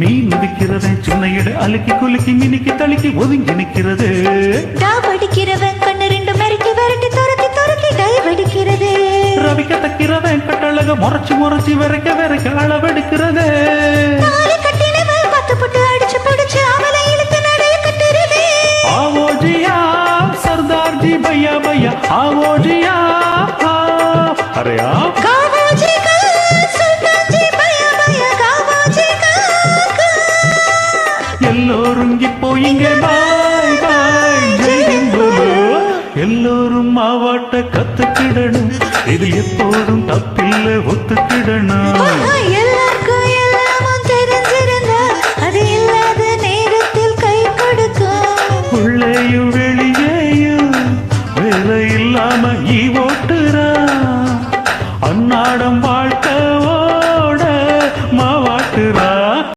மீன் மிதிக்கிறது சின்ன இட அழுக்கி குலுக்கி மினிக்கி தழுக்கி ஒதுங்கி நிற்கிறது. படிக்கிறவன் கண்ணு ரெண்டு மிரட்டி விரட்டி துரத்தி துரத்தி டைவடிக்கிறது. ரவிக்க தக்கிறவன் கட்டழக முறைச்சு முறைச்சு விரைக்க விரைக்க அளவெடுக்கிறது. பத்து புட்டு அடிச்சு பிடிச்சு அவளை இழுத்து நடைய கட்டுறது. ஆவோஜியா சர்தார்ஜி பையா பையா ஆவோஜியா அரே எல்லோரும் இப்போ இங்கே பாய் பாய் ஜெயிங்குலோ. எல்லோரும் மாவாட்ட கத்துக்கிடணும், இது எப்போதும் தப்பில்லை ஒத்துக்கிடணும்.